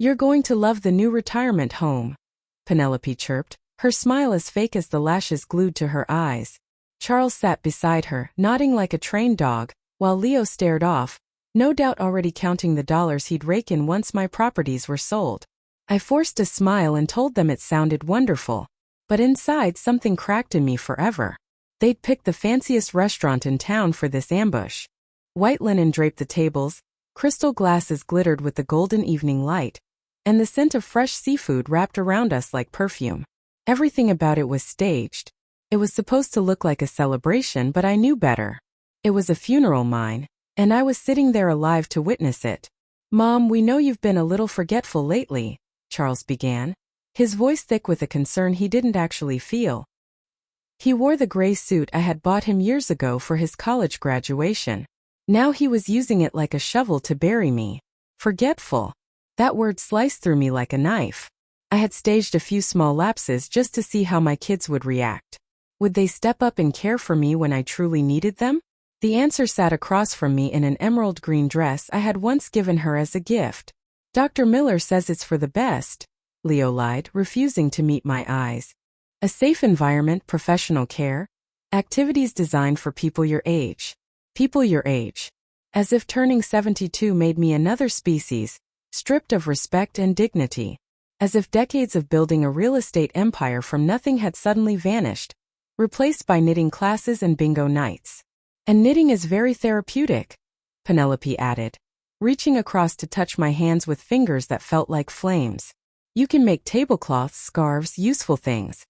You're going to love the new retirement home, Penelope chirped, her smile as fake as the lashes glued to her eyes. Charles sat beside her, nodding like a trained dog, while Leo stared off, no doubt already counting the dollars he'd rake in once my properties were sold. I forced a smile and told them it sounded wonderful. But inside something cracked in me forever. They'd picked the fanciest restaurant in town for this ambush. White linen draped the tables, crystal glasses glittered with the golden evening light, and the scent of fresh seafood wrapped around us like perfume. Everything about it was staged. It was supposed to look like a celebration, but I knew better. It was a funeral mine, and I was sitting there alive to witness it. "Mom, we know you've been a little forgetful lately," Charles began, his voice thick with a concern he didn't actually feel. He wore the gray suit I had bought him years ago for his college graduation. Now he was using it like a shovel to bury me. Forgetful. That word sliced through me like a knife. I had staged a few small lapses just to see how my kids would react. Would they step up and care for me when I truly needed them? The answer sat across from me in an emerald green dress I had once given her as a gift. "Dr. Miller says it's for the best," Leo lied, refusing to meet my eyes. "A safe environment, professional care, activities designed for people your age." People your age. As if turning 72 made me another species, stripped of respect and dignity. As if decades of building a real estate empire from nothing had suddenly vanished, replaced by knitting classes and bingo nights. "And knitting is very therapeutic," Penelope added, reaching across to touch my hands with fingers that felt like flames. "You can make tablecloths, scarves, useful things."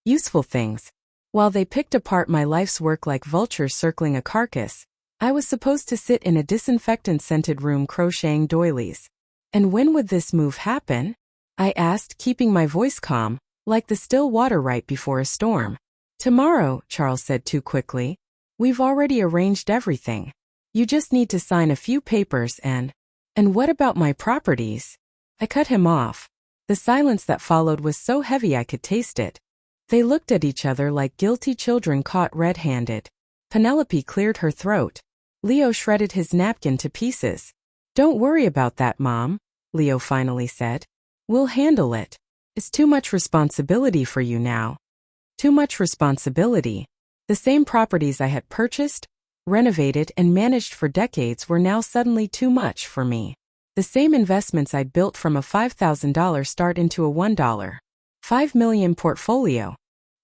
Useful things. While they picked apart my life's work like vultures circling a carcass, I was supposed to sit in a disinfectant-scented room crocheting doilies. And when would this move happen? I asked, keeping my voice calm, like the still water right before a storm. "Tomorrow," Charles said too quickly. "We've already arranged everything. You just need to sign a few papers and what about my properties?" I cut him off. The silence that followed was so heavy I could taste it. They looked at each other like guilty children caught red-handed. Penelope cleared her throat. Leo shredded his napkin to pieces. "Don't worry about that, Mom," Leo finally said. "We'll handle it. It's too much responsibility for you now." Too much responsibility. The same properties I had purchased, renovated, and managed for decades were now suddenly too much for me. The same investments I'd built from a $5,000 start into a $1.5 million portfolio.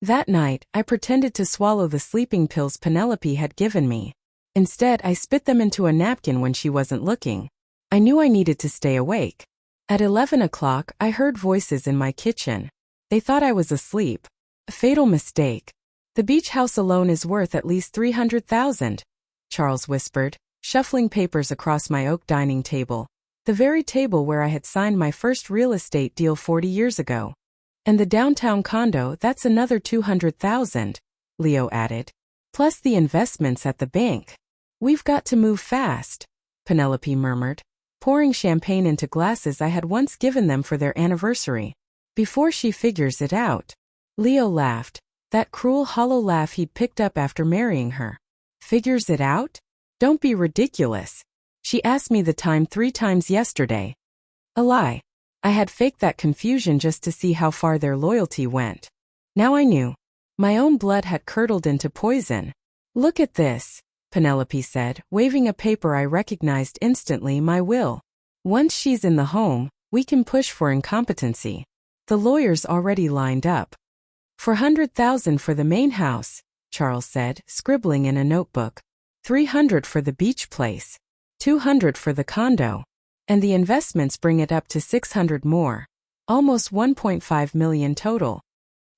That night, I pretended to swallow the sleeping pills Penelope had given me. Instead, I spit them into a napkin when she wasn't looking. I knew I needed to stay awake. At 11 o'clock, I heard voices in my kitchen. They thought I was asleep. A fatal mistake. "The beach house alone is worth at least $300,000, Charles whispered, shuffling papers across my oak dining table. The very table where I had signed my first real estate deal 40 years ago. "And the downtown condo, that's another $200,000, Leo added. "Plus the investments at the bank." "We've got to move fast," Penelope murmured, pouring champagne into glasses I had once given them for their anniversary. "Before she figures it out." Leo laughed, that cruel hollow laugh he'd picked up after marrying her. "Figures it out? Don't be ridiculous. She asked me the time 3 times yesterday." A lie. I had faked that confusion just to see how far their loyalty went. Now I knew. My own blood had curdled into poison. "Look at this," Penelope said, waving a paper I recognized instantly, my will. "Once she's in the home, we can push for incompetency. The lawyer's already lined up." "400,000 for the main house," Charles said, scribbling in a notebook. "300 for the beach place. 200 for the condo. And the investments bring it up to 600 more. Almost 1.5 million total.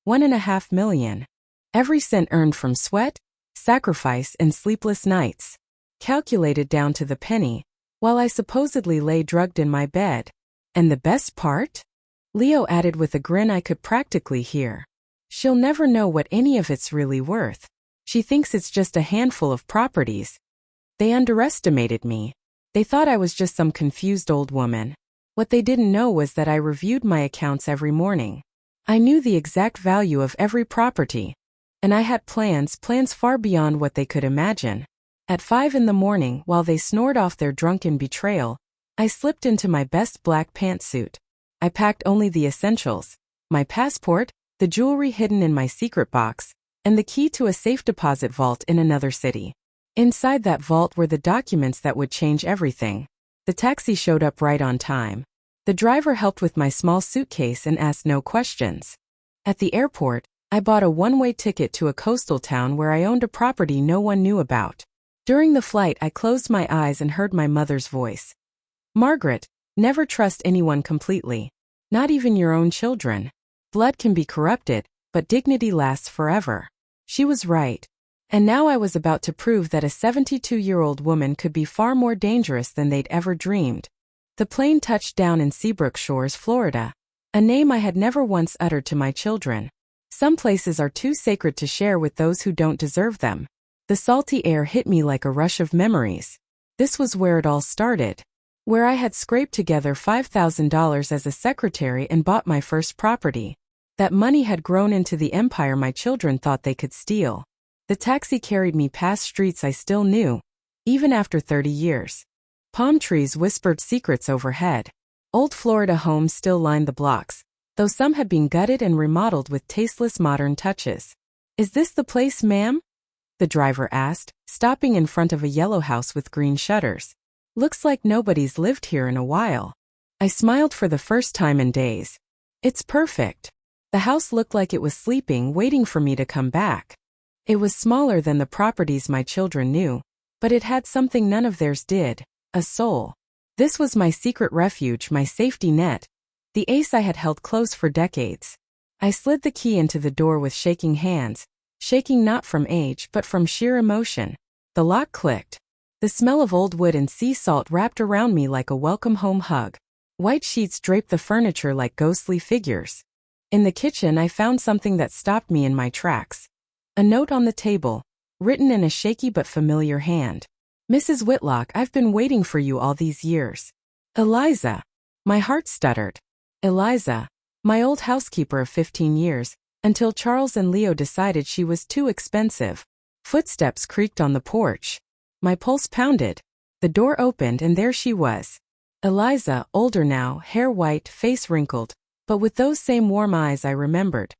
1.5 million. Every cent earned from sweat, sacrifice, and sleepless nights. Calculated down to the penny, while I supposedly lay drugged in my bed. And the best part?" Leo added with a grin I could practically hear. "She'll never know what any of it's really worth. She thinks it's just a handful of properties. They underestimated me. They thought I was just some confused old woman. What they didn't know was that I reviewed my accounts every morning. I knew the exact value of every property. And I had plans far beyond what they could imagine. At 5 in the morning, while they snored off their drunken betrayal, I slipped into my best black pantsuit. I packed only the essentials: my passport, the jewelry hidden in my secret box, and the key to a safe deposit vault in another city. Inside that vault were the documents that would change everything. The taxi showed up right on time. The driver helped with my small suitcase and asked no questions. At the airport, I bought a one-way ticket to a coastal town where I owned a property no one knew about. During the flight, I closed my eyes and heard my mother's voice. "Margaret, never trust anyone completely. Not even your own children. Blood can be corrupted, but dignity lasts forever." She was right. And now I was about to prove that a 72-year-old woman could be far more dangerous than they'd ever dreamed. The plane touched down in Seabrook Shores, Florida, a name I had never once uttered to my children. Some places are too sacred to share with those who don't deserve them. The salty air hit me like a rush of memories. This was where it all started. Where I had scraped together $5,000 as a secretary and bought my first property. That money had grown into the empire my children thought they could steal. The taxi carried me past streets I still knew, even after 30 years. Palm trees whispered secrets overhead. Old Florida homes still lined the blocks, though some had been gutted and remodeled with tasteless modern touches. "Is this the place, ma'am?" the driver asked, stopping in front of a yellow house with green shutters. "Looks like nobody's lived here in a while." I smiled for the first time in days. "It's perfect." The house looked like it was sleeping, waiting for me to come back. It was smaller than the properties my children knew, but it had something none of theirs did: a soul. This was my secret refuge, my safety net, the ace I had held close for decades. I slid the key into the door with shaking hands, shaking not from age but from sheer emotion. The lock clicked. The smell of old wood and sea salt wrapped around me like a welcome home hug. White sheets draped the furniture like ghostly figures. In the kitchen, I found something that stopped me in my tracks. A note on the table, written in a shaky but familiar hand. "Mrs. Whitlock, I've been waiting for you all these years. Eliza." My heart stuttered. Eliza, my old housekeeper of 15 years, until Charles and Leo decided she was too expensive. Footsteps creaked on the porch. My pulse pounded. The door opened and there she was. Eliza, older now, hair white, face wrinkled, but with those same warm eyes I remembered.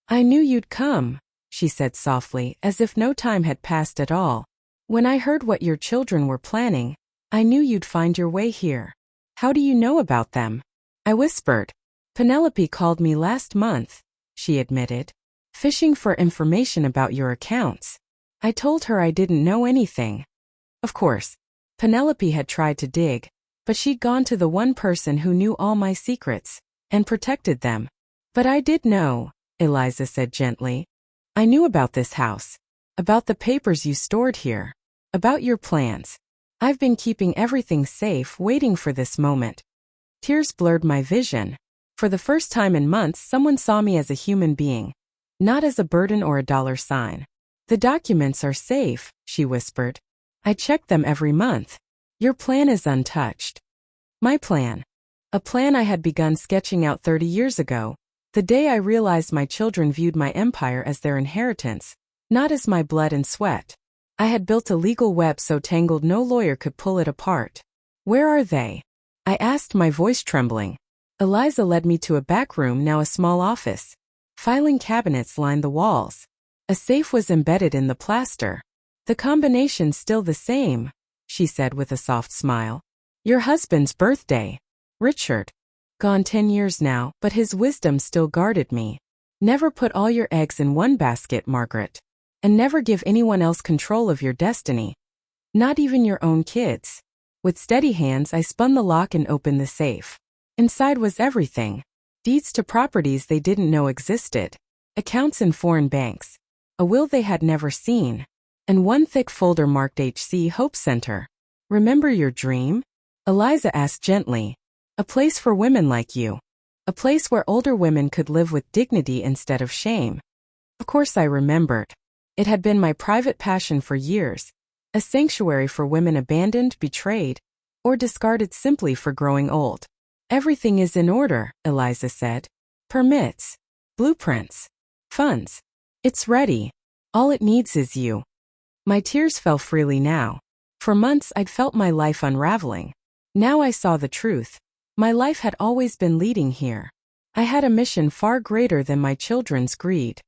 "I knew you'd come," she said softly, as if no time had passed at all. "When I heard what your children were planning, I knew you'd find your way here." "How do you know about them?" I whispered. "Penelope called me last month," she admitted, "fishing for information about your accounts. I told her I didn't know anything." Of course, Penelope had tried to dig, but she'd gone to the one person who knew all my secrets and protected them. "But I did know," Eliza said gently. "I knew about this house, about the papers you stored here, about your plans. I've been keeping everything safe, waiting for this moment." Tears blurred my vision. For the first time in months, someone saw me as a human being, not as a burden or a dollar sign. "The documents are safe," she whispered. "I check them every month. Your plan is untouched." My plan. A plan I had begun sketching out 30 years ago, the day I realized my children viewed my empire as their inheritance, not as my blood and sweat. I had built a legal web so tangled no lawyer could pull it apart. "Where are they?" I asked, my voice trembling. Eliza led me to a back room, now a small office. Filing cabinets lined the walls. A safe was embedded in the plaster. "The combination's still the same," she said with a soft smile. "Your husband's birthday. Richard. Gone 10 years now, but his wisdom still guarded me. Never put all your eggs in one basket, Margaret. And never give anyone else control of your destiny. Not even your own kids." With steady hands, I spun the lock and opened the safe. Inside was everything. Deeds to properties they didn't know existed. Accounts in foreign banks. A will they had never seen. And one thick folder marked HC Hope Center. "Remember your dream?" Eliza asked gently. "A place for women like you. A place where older women could live with dignity instead of shame." Of course I remembered. It had been my private passion for years. A sanctuary for women abandoned, betrayed, or discarded simply for growing old. "Everything is in order," Eliza said. "Permits, blueprints, funds. It's ready. All it needs is you." My tears fell freely now. For months I'd felt my life unraveling. Now I saw the truth. My life had always been leading here. I had a mission far greater than my children's greed.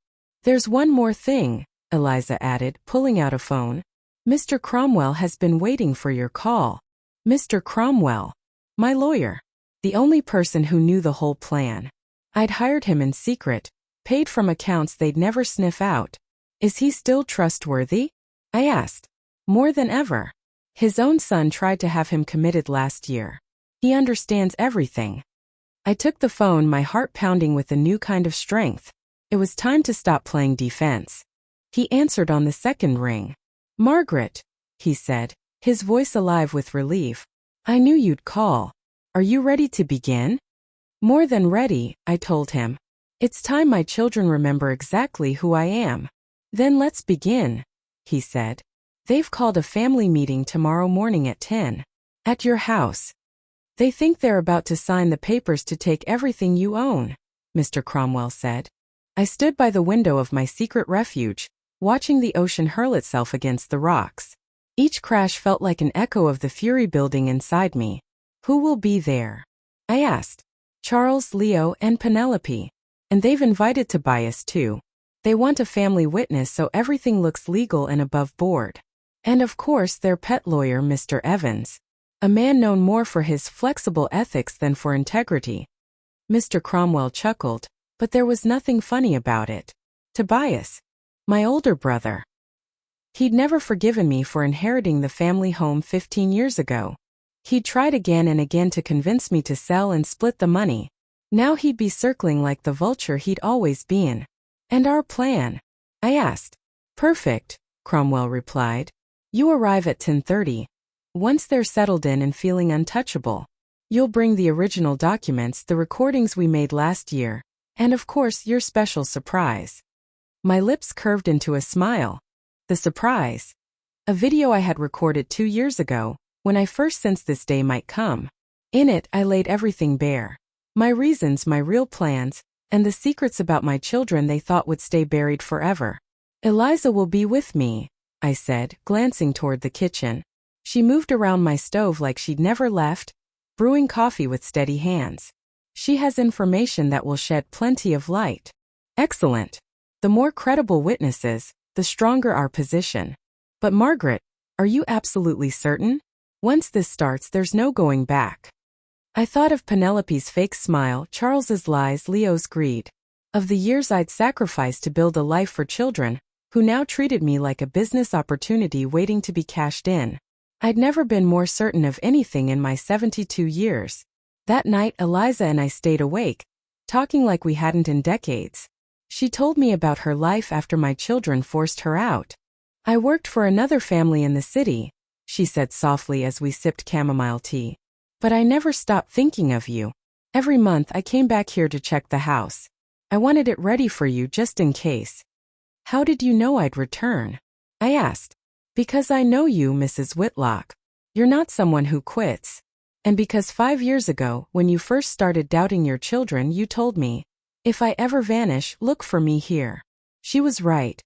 There's one more thing, Eliza added, pulling out a phone. Mr. Cromwell has been waiting for your call. Mr. Cromwell. My lawyer. The only person who knew the whole plan. I'd hired him in secret, paid from accounts they'd never sniff out. Is he still trustworthy? I asked. More than ever. His own son tried to have him committed last year. He understands everything. I took the phone, my heart pounding with a new kind of strength. It was time to stop playing defense. He answered on the second ring. Margaret, he said, his voice alive with relief. I knew you'd call. Are you ready to begin? More than ready, I told him. It's time my children remember exactly who I am. Then let's begin, he said. They've called a family meeting tomorrow morning at 10. At your house. They think they're about to sign the papers to take everything you own, Mr. Cromwell said. I stood by the window of my secret refuge, watching the ocean hurl itself against the rocks. Each crash felt like an echo of the fury building inside me. Who will be there? I asked. Charles, Leo, and Penelope. And they've invited Tobias too. They want a family witness so everything looks legal and above board. And of course their pet lawyer, Mr. Evans. A man known more for his flexible ethics than for integrity. Mr. Cromwell chuckled, but there was nothing funny about it. Tobias. My older brother. He'd never forgiven me for inheriting the family home 15 years ago. He'd tried again and again to convince me to sell and split the money. Now he'd be circling like the vulture he'd always been. And our plan? I asked. Perfect, Cromwell replied. You arrive at 10:30. Once they're settled in and feeling untouchable, you'll bring the original documents, the recordings we made last year, and of course your special surprise. My lips curved into a smile. The surprise. A video I had recorded 2 years ago, when I first sensed this day might come. In it, I laid everything bare. My reasons, my real plans, and the secrets about my children they thought would stay buried forever. Eliza will be with me, I said, glancing toward the kitchen. She moved around my stove like she'd never left, brewing coffee with steady hands. She has information that will shed plenty of light. Excellent. The more credible witnesses, the stronger our position. But Margaret, are you absolutely certain? Once this starts, there's no going back. I thought of Penelope's fake smile, Charles's lies, Leo's greed. Of the years I'd sacrificed to build a life for children, who now treated me like a business opportunity waiting to be cashed in. I'd never been more certain of anything in my 72 years. That night, Eliza and I stayed awake, talking like we hadn't in decades. She told me about her life after my children forced her out. I worked for another family in the city, she said softly as we sipped chamomile tea. But I never stopped thinking of you. Every month I came back here to check the house. I wanted it ready for you just in case. How did you know I'd return? I asked. Because I know you, Mrs. Whitlock. You're not someone who quits. And because 5 years ago, when you first started doubting your children, you told me, if I ever vanish, look for me here. She was right.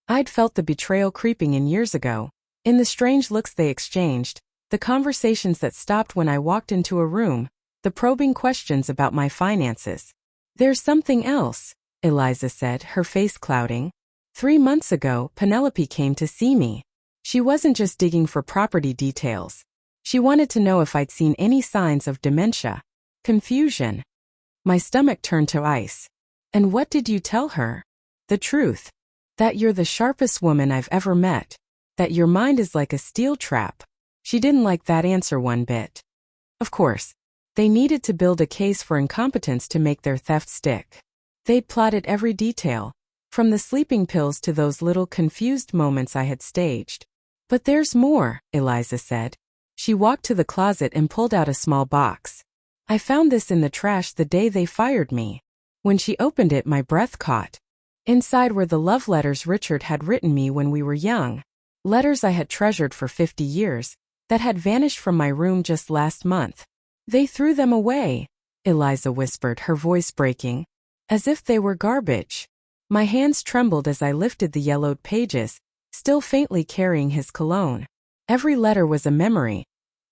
I'd felt the betrayal creeping in years ago, in the strange looks they exchanged, the conversations that stopped when I walked into a room, the probing questions about my finances. There's something else, Eliza said, her face clouding. 3 months ago, Penelope came to see me. She wasn't just digging for property details. She wanted to know if I'd seen any signs of dementia. Confusion. My stomach turned to ice. And what did you tell her? The truth. That you're the sharpest woman I've ever met. That your mind is like a steel trap. She didn't like that answer one bit. Of course. They needed to build a case for incompetence to make their theft stick. They'd plotted every detail, from the sleeping pills to those little confused moments I had staged. But there's more, Eliza said. She walked to the closet and pulled out a small box. I found this in the trash the day they fired me. When she opened it, my breath caught. Inside were the love letters Richard had written me when we were young. Letters I had treasured for 50 years, that had vanished from my room just last month. They threw them away, Eliza whispered, her voice breaking. As if they were garbage. My hands trembled as I lifted the yellowed pages, still faintly carrying his cologne. Every letter was a memory.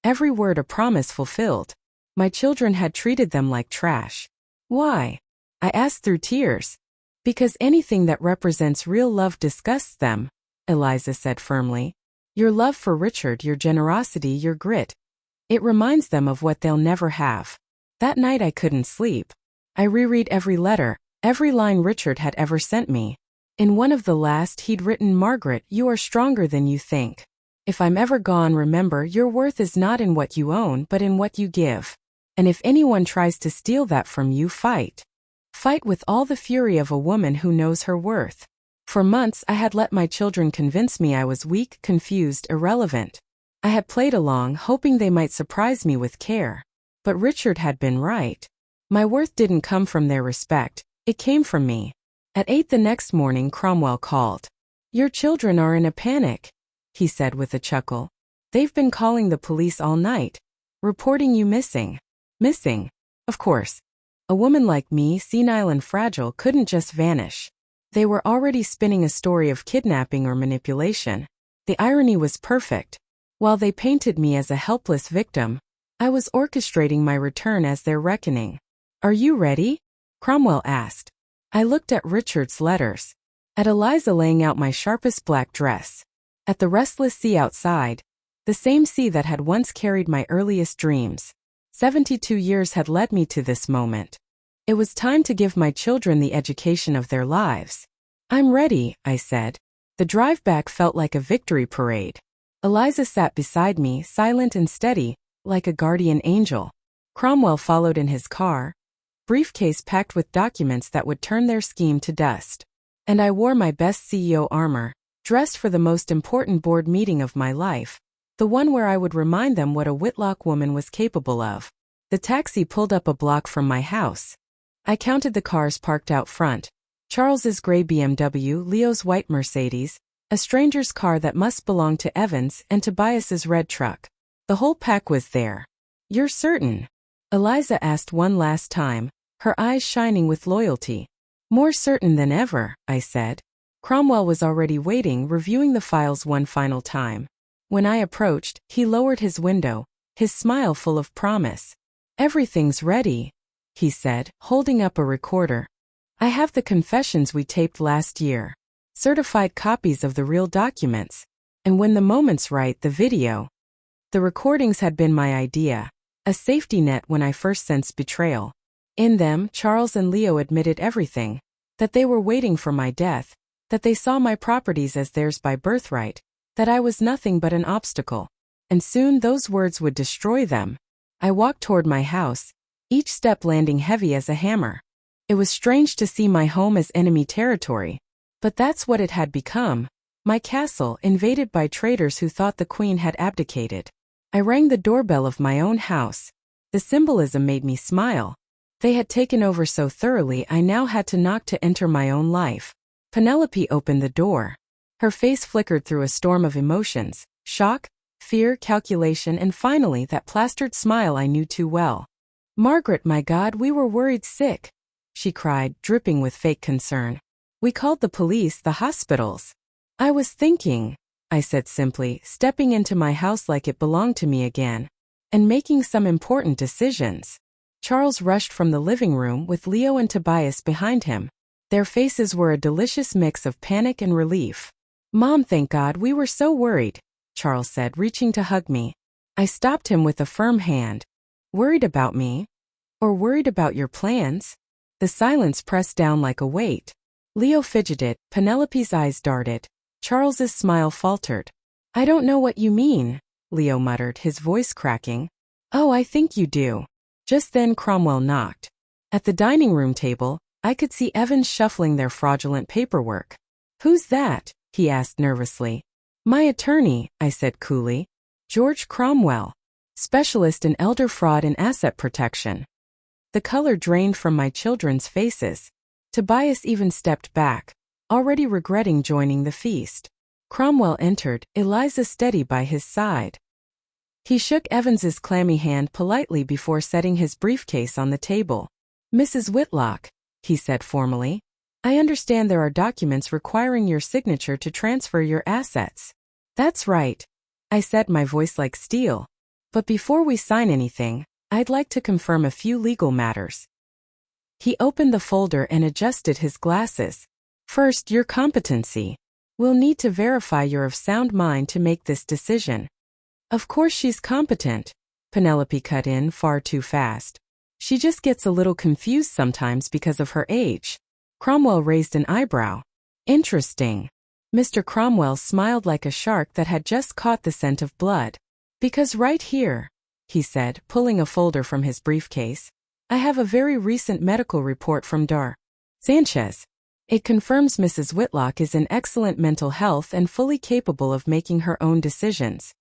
Every word a promise fulfilled. My children had treated them like trash. Why? I asked through tears. Because anything that represents real love disgusts them, Eliza said firmly. Your love for Richard, your generosity, your grit. It reminds them of what they'll never have. That night I couldn't sleep. I reread every letter, every line Richard had ever sent me. In one of the last he'd written, Margaret, you are stronger than you think. If I'm ever gone, remember your worth is not in what you own but in what you give. And if anyone tries to steal that from you, fight. Fight with all the fury of a woman who knows her worth. For months I had let my children convince me I was weak, confused, irrelevant. I had played along, hoping they might surprise me with care. But Richard had been right. My worth didn't come from their respect, it came from me. At 8 the next morning Cromwell called. Your children are in a panic, he said with a chuckle. They've been calling the police all night. Reporting you missing. Missing? Of course. A woman like me, senile and fragile, couldn't just vanish. They were already spinning a story of kidnapping or manipulation. The irony was perfect. While they painted me as a helpless victim, I was orchestrating my return as their reckoning. Are you ready? Cromwell asked. I looked at Richard's letters. At Eliza laying out my sharpest black dress. At the restless sea outside. The same sea that had once carried my earliest dreams. 72 years had led me to this moment. It was time to give my children the education of their lives. I'm ready, I said. The drive back felt like a victory parade. Eliza sat beside me, silent and steady, like a guardian angel. Cromwell followed in his car, briefcase packed with documents that would turn their scheme to dust. And I wore my best CEO armor, dressed for the most important board meeting of my life. The one where I would remind them what a Whitlock woman was capable of. The taxi pulled up a block from my house. I counted the cars parked out front. Charles's gray BMW, Leo's white Mercedes, a stranger's car that must belong to Evans, and Tobias's red truck. The whole pack was there. You're certain? Eliza asked one last time, her eyes shining with loyalty. More certain than ever, I said. Cromwell was already waiting, reviewing the files one final time. When I approached, he lowered his window, his smile full of promise. Everything's ready, he said, holding up a recorder. I have the confessions we taped last year. Certified copies of the real documents. And when the moment's right, the video. The recordings had been my idea. A safety net when I first sensed betrayal. In them, Charles and Leo admitted everything. That they were waiting for my death. That they saw my properties as theirs by birthright. That I was nothing but an obstacle. And soon those words would destroy them. I walked toward my house, each step landing heavy as a hammer. It was strange to see my home as enemy territory. But that's what it had become. My castle, invaded by traitors who thought the queen had abdicated. I rang the doorbell of my own house. The symbolism made me smile. They had taken over so thoroughly I now had to knock to enter my own life. Penelope opened the door. Her face flickered through a storm of emotions, shock, fear, calculation, and finally that plastered smile I knew too well. Margaret, my God, we were worried sick, she cried, dripping with fake concern. We called the police, the hospitals. I was thinking, I said simply, stepping into my house like it belonged to me again, and making some important decisions. Charles rushed from the living room with Leo and Tobias behind him. Their faces were a delicious mix of panic and relief. Mom, thank God, we were so worried, Charles said, reaching to hug me. I stopped him with a firm hand. Worried about me? Or worried about your plans? The silence pressed down like a weight. Leo fidgeted, Penelope's eyes darted. Charles's smile faltered. I don't know what you mean, Leo muttered, his voice cracking. Oh, I think you do. Just then Cromwell knocked. At the dining room table, I could see Evans shuffling their fraudulent paperwork. Who's that? He asked nervously. My attorney, I said coolly. George Cromwell. Specialist in elder fraud and asset protection. The color drained from my children's faces. Tobias even stepped back, already regretting joining the feast. Cromwell entered, Eliza steady by his side. He shook Evans's clammy hand politely before setting his briefcase on the table. Mrs. Whitlock, he said formally. I understand there are documents requiring your signature to transfer your assets. That's right, I said, my voice like steel. But before we sign anything, I'd like to confirm a few legal matters. He opened the folder and adjusted his glasses. First, your competency. We'll need to verify you're of sound mind to make this decision. Of course she's competent. Penelope cut in far too fast. She just gets a little confused sometimes because of her age. Cromwell raised an eyebrow. Interesting. Mr. Cromwell smiled like a shark that had just caught the scent of blood. Because right here, he said, pulling a folder from his briefcase, I have a very recent medical report from Dr. Sanchez. It confirms Mrs. Whitlock is in excellent mental health and fully capable of making her own decisions.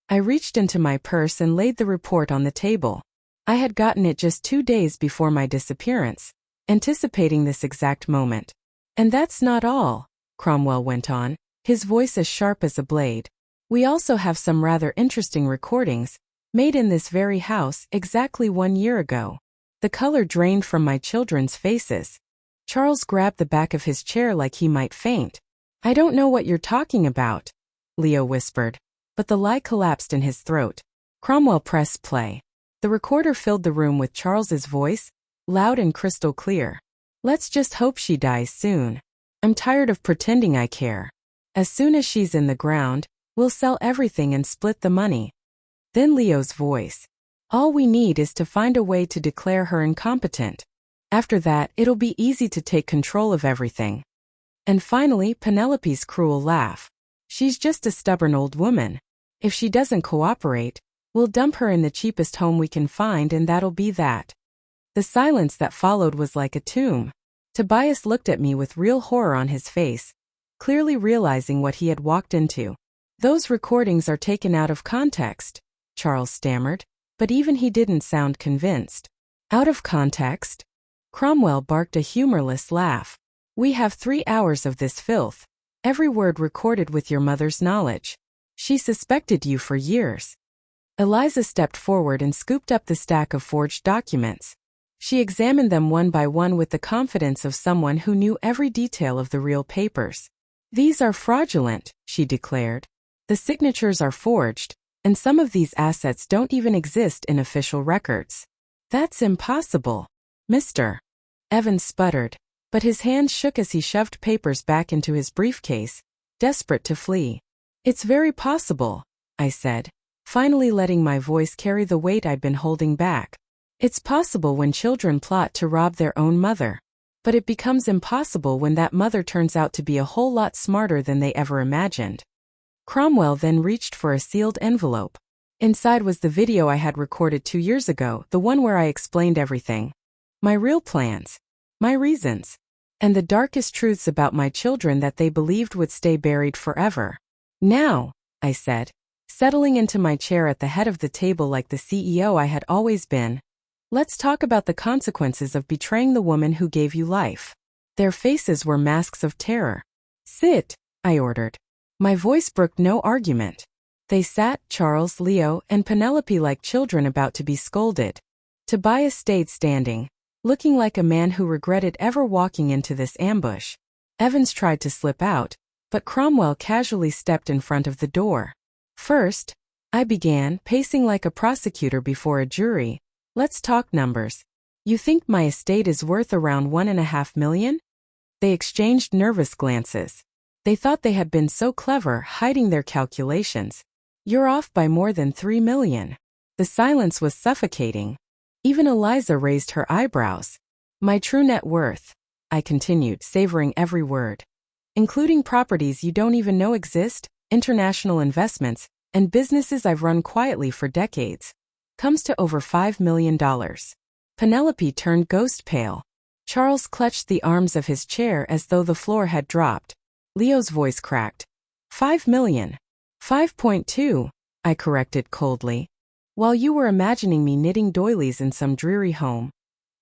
I reached into my purse and laid the report on the table. I had gotten it just 2 days before my disappearance, anticipating this exact moment. And that's not all, Cromwell went on, his voice as sharp as a blade. We also have some rather interesting recordings, made in this very house exactly 1 year ago. The color drained from my children's faces. Charles grabbed the back of his chair like he might faint. I don't know what you're talking about, Leo whispered, but the lie collapsed in his throat. Cromwell pressed play. The recorder filled the room with Charles's voice, loud and crystal clear. Let's just hope she dies soon. I'm tired of pretending I care. As soon as she's in the ground, we'll sell everything and split the money. Then Leo's voice. All we need is to find a way to declare her incompetent. After that, it'll be easy to take control of everything. And finally, Penelope's cruel laugh. She's just a stubborn old woman. If she doesn't cooperate, we'll dump her in the cheapest home we can find and that'll be that. The silence that followed was like a tomb. Tobias looked at me with real horror on his face, clearly realizing what he had walked into. Those recordings are taken out of context, Charles stammered, but even he didn't sound convinced. Out of context? Cromwell barked a humorless laugh. We have 3 hours of this filth. Every word recorded with your mother's knowledge. She suspected you for years. Eliza stepped forward and scooped up the stack of forged documents. She examined them one by one with the confidence of someone who knew every detail of the real papers. These are fraudulent, she declared. The signatures are forged, and some of these assets don't even exist in official records. That's impossible, Mr. Evans sputtered, but his hands shook as he shoved papers back into his briefcase, desperate to flee. It's very possible, I said, finally letting my voice carry the weight I'd been holding back. It's possible when children plot to rob their own mother. But it becomes impossible when that mother turns out to be a whole lot smarter than they ever imagined. Cromwell then reached for a sealed envelope. Inside was the video I had recorded 2 years ago, the one where I explained everything. My real plans. My reasons. And the darkest truths about my children that they believed would stay buried forever. Now, I said, settling into my chair at the head of the table like the CEO I had always been, let's talk about the consequences of betraying the woman who gave you life. Their faces were masks of terror. Sit, I ordered. My voice brooked no argument. They sat, Charles, Leo, and Penelope like children about to be scolded. Tobias stayed standing, looking like a man who regretted ever walking into this ambush. Evans tried to slip out, but Cromwell casually stepped in front of the door. First, I began, pacing like a prosecutor before a jury. Let's talk numbers. You think my estate is worth around $1.5 million? They exchanged nervous glances. They thought they had been so clever hiding their calculations. You're off by more than $3 million. The silence was suffocating. Even Eliza raised her eyebrows. My true net worth, I continued, savoring every word, including properties you don't even know exist, international investments, and businesses I've run quietly for decades, comes to over $5 million. Penelope turned ghost pale. Charles clutched the arms of his chair as though the floor had dropped. Leo's voice cracked. 5 million. 5.2, I corrected coldly. While you were imagining me knitting doilies in some dreary home,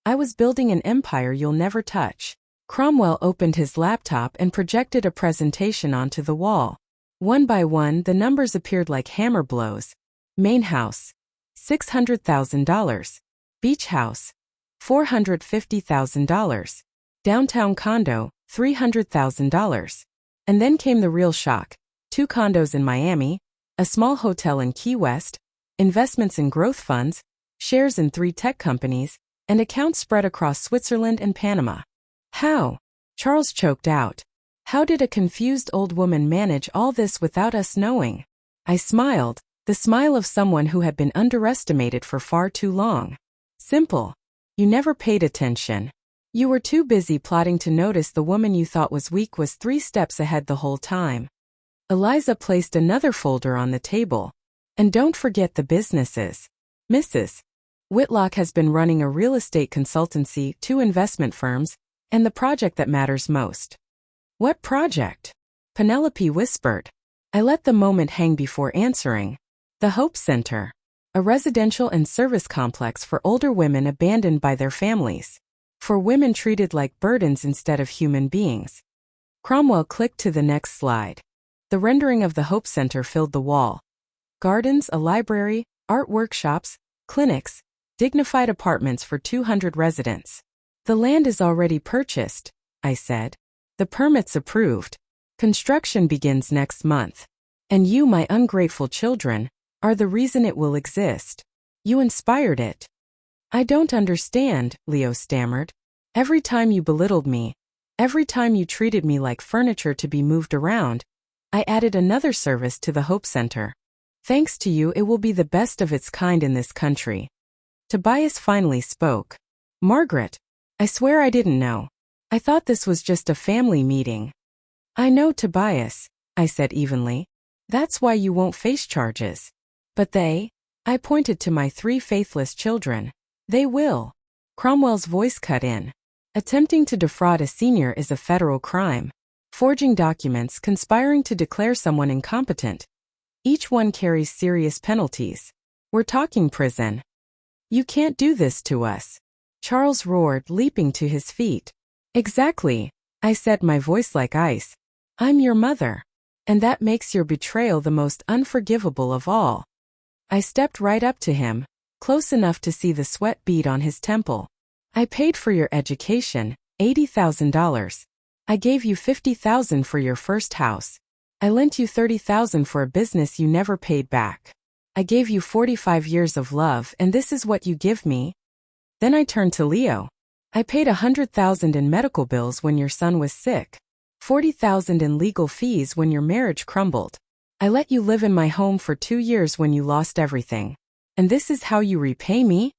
I was building an empire you'll never touch. Cromwell opened his laptop and projected a presentation onto the wall. One by one, the numbers appeared like hammer blows. Main house, $600,000. Beach house, $450,000. Downtown condo, $300,000. And then came the real shock. 2 condos in Miami, a small hotel in Key West, investments in growth funds, shares in 3 tech companies, and accounts spread across Switzerland and Panama. How? Charles choked out. How did a confused old woman manage all this without us knowing? I smiled, the smile of someone who had been underestimated for far too long. Simple. You never paid attention. You were too busy plotting to notice the woman you thought was weak was 3 steps ahead the whole time. Eliza placed another folder on the table. And don't forget the businesses. Mrs. Whitlock has been running a real estate consultancy, 2 investment firms, and the project that matters most. What project? Penelope whispered. I let the moment hang before answering. The Hope Center. A residential and service complex for older women abandoned by their families. For women treated like burdens instead of human beings. Cromwell clicked to the next slide. The rendering of the Hope Center filled the wall. Gardens, a library, art workshops, clinics, dignified apartments for 200 residents. The land is already purchased, I said. The permits approved. Construction begins next month. And you, my ungrateful children, are the reason it will exist. You inspired it. I don't understand, Leo stammered. Every time you belittled me, every time you treated me like furniture to be moved around, I added another service to the Hope Center. Thanks to you, it will be the best of its kind in this country. Tobias finally spoke. Margaret, I swear I didn't know. I thought this was just a family meeting. I know, Tobias, I said evenly. That's why you won't face charges. But they? I pointed to my 3 faithless children. They will. Cromwell's voice cut in. Attempting to defraud a senior is a federal crime. Forging documents, conspiring to declare someone incompetent. Each one carries serious penalties. We're talking prison. You can't do this to us. Charles roared, leaping to his feet. Exactly, I said, my voice like ice. I'm your mother. And that makes your betrayal the most unforgivable of all. I stepped right up to him, close enough to see the sweat bead on his temple. I paid for your education, $80,000. I gave you $50,000 for your first house. I lent you $30,000 for a business you never paid back. I gave you 45 years of love, and this is what you give me? Then I turned to Leo. I paid $100,000 in medical bills when your son was sick. $40,000 in legal fees when your marriage crumbled. I let you live in my home for 2 years when you lost everything. And this is how you repay me?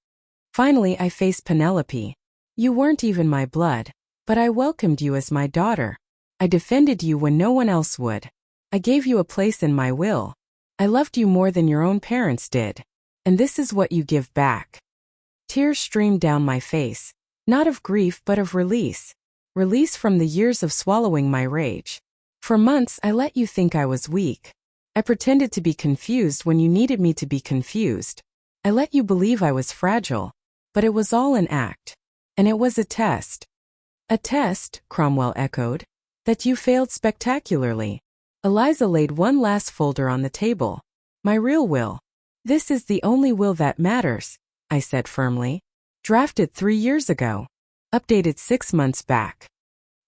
Finally, I faced Penelope. You weren't even my blood. But I welcomed you as my daughter. I defended you when no one else would. I gave you a place in my will. I loved you more than your own parents did. And this is what you give back. Tears streamed down my face, not of grief but of release. Release from the years of swallowing my rage. For months I let you think I was weak. I pretended to be confused when you needed me to be confused. I let you believe I was fragile. But it was all an act. And it was a test. A test, Cromwell echoed. That you failed spectacularly. Eliza laid one last folder on the table. My real will. This is the only will that matters, I said firmly. Drafted 3 years ago. Updated 6 months back.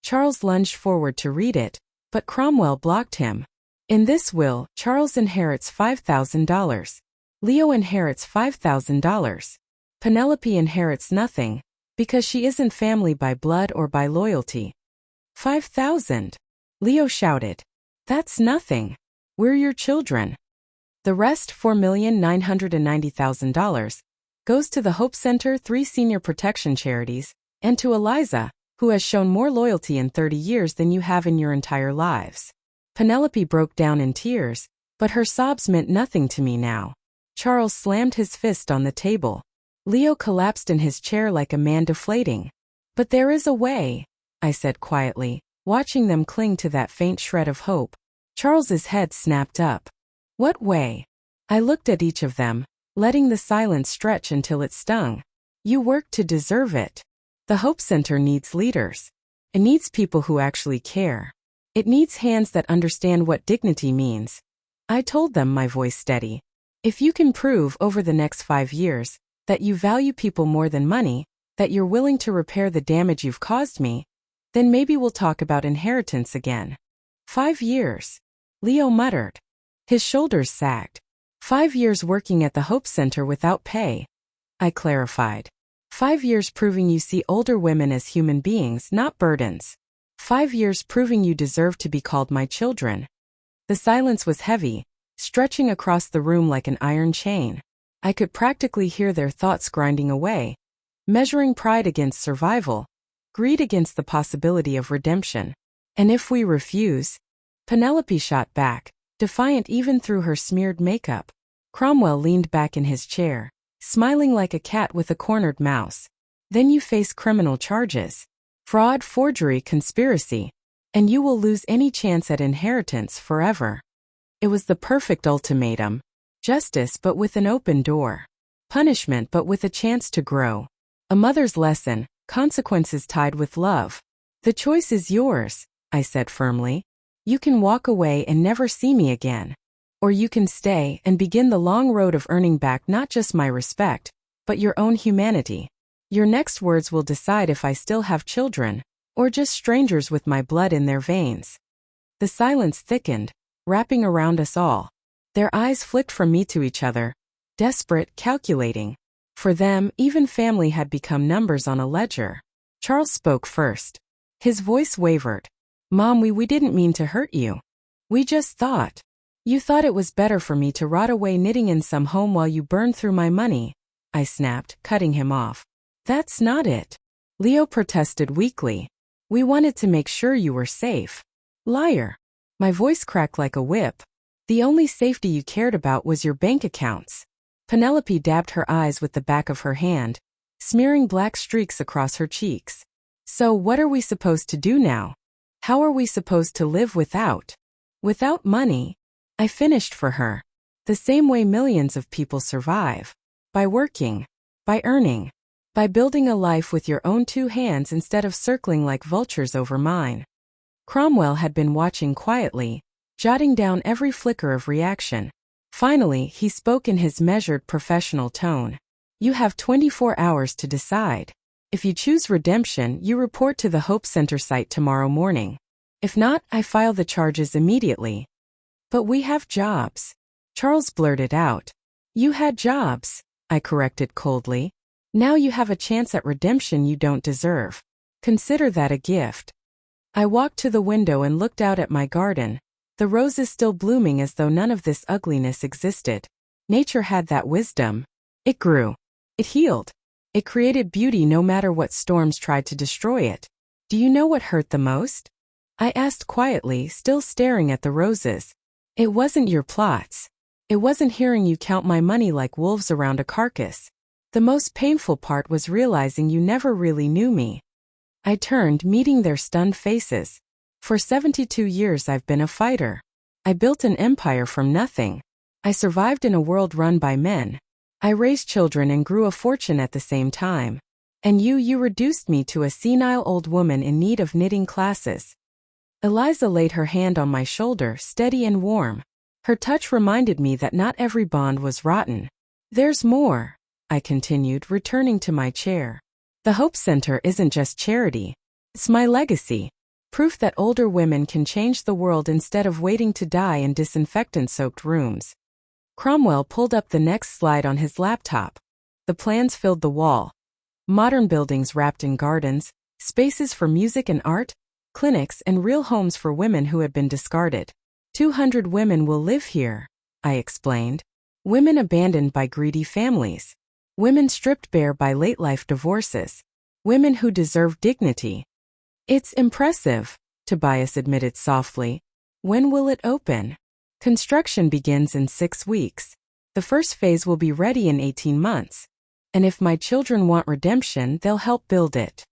Charles lunged forward to read it, but Cromwell blocked him. In this will, Charles inherits $5,000. Leo inherits $5,000. Penelope inherits nothing, because she isn't family by blood or by loyalty. 5,000. Leo shouted. That's nothing. We're your children. The rest, $4,990,000, goes to the Hope Center, 3 senior protection charities, and to Eliza, who has shown more loyalty in 30 years than you have in your entire lives. Penelope broke down in tears, but her sobs meant nothing to me now. Charles slammed his fist on the table. Leo collapsed in his chair like a man deflating. But there is a way, I said quietly, watching them cling to that faint shred of hope. Charles's head snapped up. What way? I looked at each of them, letting the silence stretch until it stung. You work to deserve it. The Hope Center needs leaders. It needs people who actually care. It needs hands that understand what dignity means. I told them, my voice steady. If you can prove over the next 5 years that you value people more than money, that you're willing to repair the damage you've caused me, then maybe we'll talk about inheritance again. 5 years. Leo muttered. His shoulders sagged. 5 years working at the Hope Center without pay, I clarified. 5 years proving you see older women as human beings, not burdens. 5 years proving you deserve to be called my children. The silence was heavy, stretching across the room like an iron chain. I could practically hear their thoughts grinding away, measuring pride against survival, greed against the possibility of redemption. And if we refuse? Penelope shot back, defiant even through her smeared makeup. Cromwell leaned back in his chair, smiling like a cat with a cornered mouse. Then you face criminal charges. Fraud, forgery, conspiracy. And you will lose any chance at inheritance forever. It was the perfect ultimatum. Justice but with an open door. Punishment but with a chance to grow. A mother's lesson, consequences tied with love. The choice is yours, I said firmly. You can walk away and never see me again. Or you can stay and begin the long road of earning back not just my respect, but your own humanity. Your next words will decide if I still have children, or just strangers with my blood in their veins. The silence thickened, wrapping around us all. Their eyes flicked from me to each other, desperate, calculating. For them, even family had become numbers on a ledger. Charles spoke first. His voice wavered. Mom, we didn't mean to hurt you. We just thought. You thought it was better for me to rot away knitting in some home while you burned through my money, I snapped, cutting him off. That's not it. Leo protested weakly. We wanted to make sure you were safe. Liar. My voice cracked like a whip. The only safety you cared about was your bank accounts. Penelope dabbed her eyes with the back of her hand, smearing black streaks across her cheeks. So what are we supposed to do now? How are we supposed to live without money? I finished for her. The same way millions of people survive. By working. By earning. By building a life with your own two hands instead of circling like vultures over mine. Cromwell had been watching quietly, jotting down every flicker of reaction. Finally, he spoke in his measured professional tone. You have 24 hours to decide. If you choose redemption, you report to the Hope Center site tomorrow morning. If not, I file the charges immediately. But we have jobs. Charles blurted out. You had jobs, I corrected coldly. Now you have a chance at redemption you don't deserve. Consider that a gift. I walked to the window and looked out at my garden, the roses still blooming as though none of this ugliness existed. Nature had that wisdom. It grew. It healed. It created beauty no matter what storms tried to destroy it. Do you know what hurt the most? I asked quietly, still staring at the roses. It wasn't your plots. It wasn't hearing you count my money like wolves around a carcass. The most painful part was realizing you never really knew me. I turned, meeting their stunned faces. For 72 years I've been a fighter. I built an empire from nothing. I survived in a world run by men. I raised children and grew a fortune at the same time. And you reduced me to a senile old woman in need of knitting classes. Eliza laid her hand on my shoulder, steady and warm. Her touch reminded me that not every bond was rotten. There's more, I continued, returning to my chair. The Hope Center isn't just charity. It's my legacy. Proof that older women can change the world instead of waiting to die in disinfectant-soaked rooms. Cromwell pulled up the next slide on his laptop. The plans filled the wall. Modern buildings wrapped in gardens, spaces for music and art, clinics and real homes for women who had been discarded. 200 women will live here, I explained. Women abandoned by greedy families. Women stripped bare by late-life divorces. Women who deserve dignity. It's impressive, Tobias admitted softly. When will it open? Construction begins in 6 weeks. The first phase will be ready in 18 months. And if my children want redemption, they'll help build it.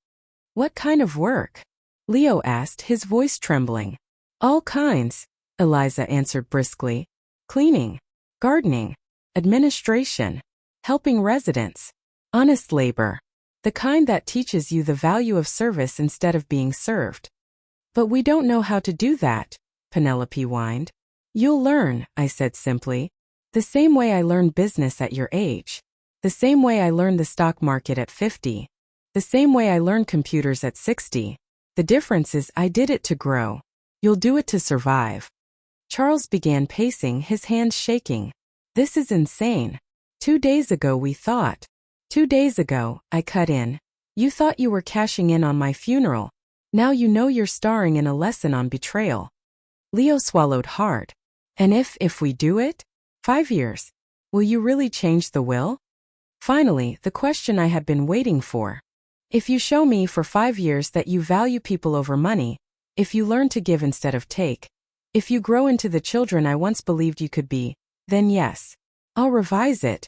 What kind of work? Leo asked, his voice trembling. All kinds, Eliza answered briskly. Cleaning, gardening, administration, helping residents. Honest labor. The kind that teaches you the value of service instead of being served. But we don't know how to do that, Penelope whined. You'll learn, I said simply. The same way I learned business at your age. The same way I learned the stock market at 50. The same way I learned computers at 60. The difference is I did it to grow. You'll do it to survive. Charles began pacing, his hands shaking. This is insane. 2 days ago we thought. 2 days ago, I cut in. You thought you were cashing in on my funeral. Now you know you're starring in a lesson on betrayal. Leo swallowed hard. And if we do it? 5 years. Will you really change the will? Finally, the question I had been waiting for. If you show me for 5 years that you value people over money, if you learn to give instead of take, if you grow into the children I once believed you could be, then yes, I'll revise it.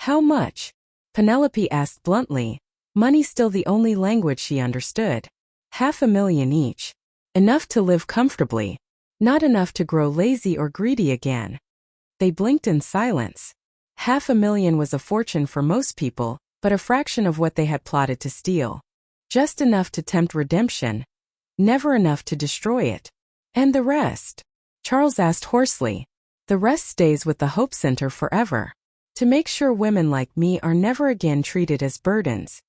How much? Penelope asked bluntly, money still the only language she understood. $500,000 each. Enough to live comfortably. Not enough to grow lazy or greedy again. They blinked in silence. $500,000 was a fortune for most people, but a fraction of what they had plotted to steal. Just enough to tempt redemption. Never enough to destroy it. And the rest? Charles asked hoarsely. The rest stays with the Hope Center forever. To make sure women like me are never again treated as burdens.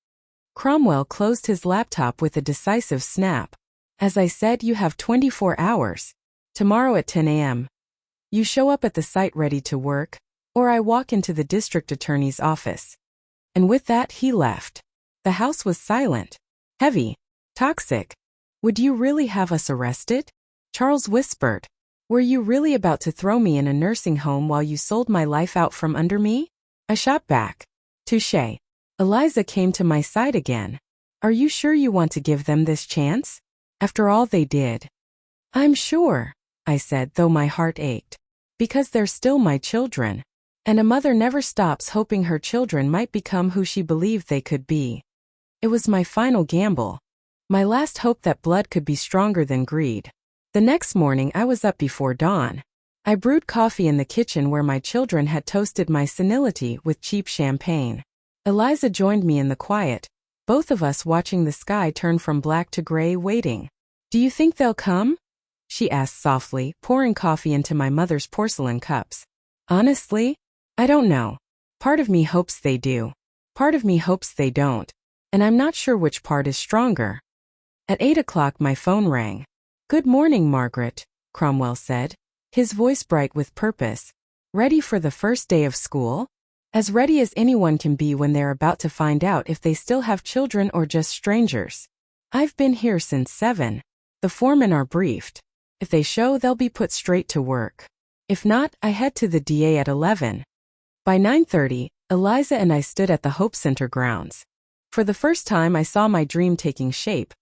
Cromwell closed his laptop with a decisive snap. As I said, you have 24 hours. Tomorrow at 10 a.m. You show up at the site ready to work, or I walk into the district attorney's office. And with that he left. The house was silent. Heavy. Toxic. Would you really have us arrested? Charles whispered. Were you really about to throw me in a nursing home while you sold my life out from under me? I shot back. Touché. Eliza came to my side again. Are you sure you want to give them this chance? After all they did. I'm sure, I said, though my heart ached. Because they're still my children. And a mother never stops hoping her children might become who she believed they could be. It was my final gamble. My last hope that blood could be stronger than greed. The next morning I was up before dawn. I brewed coffee in the kitchen where my children had toasted my senility with cheap champagne. Eliza joined me in the quiet, both of us watching the sky turn from black to gray, waiting. Do you think they'll come? She asked softly, pouring coffee into my mother's porcelain cups. Honestly, I don't know. Part of me hopes they do. Part of me hopes they don't. And I'm not sure which part is stronger. At 8 o'clock my phone rang. Good morning, Margaret, Cromwell said, his voice bright with purpose. Ready for the first day of school? As ready as anyone can be when they're about to find out if they still have children or just strangers. I've been here since 7. The foremen are briefed. If they show, they'll be put straight to work. If not, I head to the DA at 11. By 9:30, Eliza and I stood at the Hope Center grounds. For the first time I saw my dream taking shape.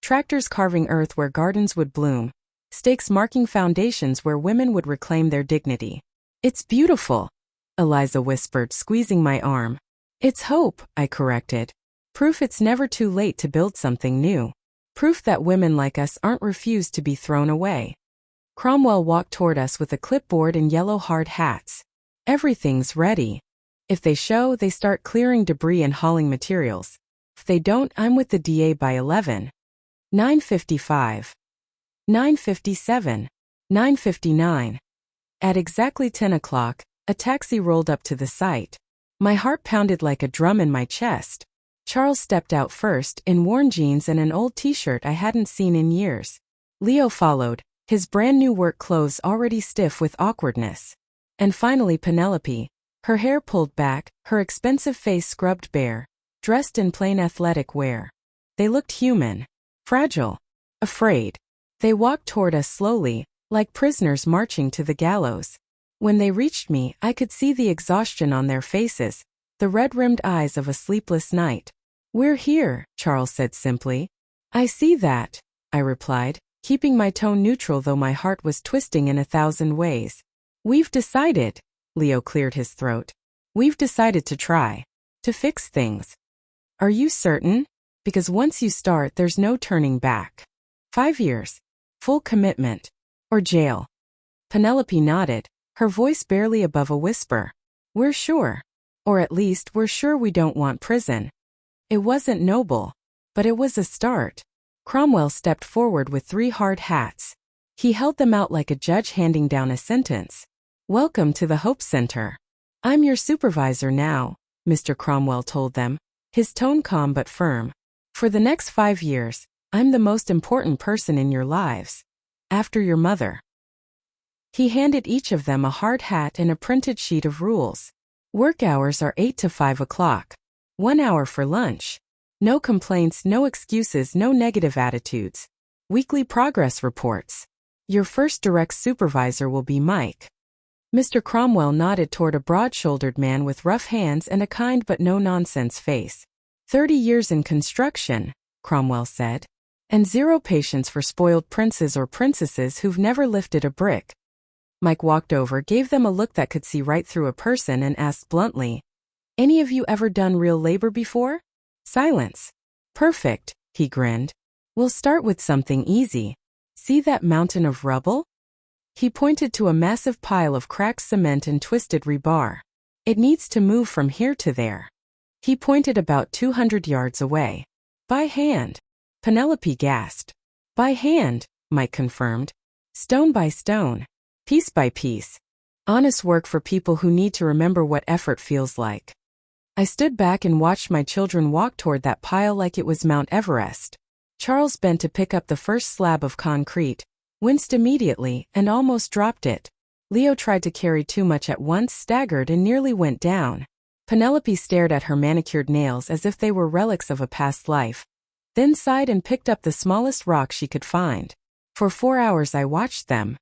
Tractors carving earth where gardens would bloom. Stakes marking foundations where women would reclaim their dignity. It's beautiful, Eliza whispered, squeezing my arm. It's hope, I corrected. Proof it's never too late to build something new. Proof that women like us aren't refused to be thrown away. Cromwell walked toward us with a clipboard and yellow hard hats. Everything's ready. If they show, they start clearing debris and hauling materials. If they don't, I'm with the DA by 11. 9:55. 9:57. 9:59. At exactly 10 o'clock, a taxi rolled up to the site. My heart pounded like a drum in my chest. Charles stepped out first, in worn jeans and an old t-shirt I hadn't seen in years. Leo followed, his brand new work clothes already stiff with awkwardness. And finally Penelope, her hair pulled back, her expensive face scrubbed bare, dressed in plain athletic wear. They looked human. Fragile. Afraid. They walked toward us slowly, like prisoners marching to the gallows. When they reached me, I could see the exhaustion on their faces, the red-rimmed eyes of a sleepless night. We're here, Charles said simply. I see that, I replied, keeping my tone neutral though my heart was twisting in 1,000 ways. We've decided, Leo cleared his throat. We've decided to try. To fix things. Are you certain? Because once you start, there's no turning back. 5 years. Full commitment. Or jail. Penelope nodded, her voice barely above a whisper. We're sure. Or at least, we're sure we don't want prison. It wasn't noble. But it was a start. Cromwell stepped forward with 3 hard hats. He held them out like a judge handing down a sentence. Welcome to the Hope Center. I'm your supervisor now, Mr. Cromwell told them, his tone calm but firm. For the next 5 years, I'm the most important person in your lives. After your mother. He handed each of them a hard hat and a printed sheet of rules. Work hours are 8 to 5 o'clock. 1 hour for lunch. No complaints, no excuses, no negative attitudes. Weekly progress reports. Your first direct supervisor will be Mike. Mr. Cromwell nodded toward a broad-shouldered man with rough hands and a kind but no-nonsense face. 30 years in construction, Cromwell said. And zero patience for spoiled princes or princesses who've never lifted a brick. Mike walked over, gave them a look that could see right through a person, and asked bluntly, "Any of you ever done real labor before?" Silence. "Perfect," he grinned. "We'll start with something easy. See that mountain of rubble?" He pointed to a massive pile of cracked cement and twisted rebar. "It needs to move from here to there." He pointed about 200 yards away. "By hand." Penelope gasped. "By hand," Mike confirmed. "Stone by stone. Piece by piece. Honest work for people who need to remember what effort feels like." I stood back and watched my children walk toward that pile like it was Mount Everest. Charles bent to pick up the first slab of concrete, winced immediately, and almost dropped it. Leo tried to carry too much at once, staggered, and nearly went down. Penelope stared at her manicured nails as if they were relics of a past life, then sighed and picked up the smallest rock she could find. For 4 hours I watched them.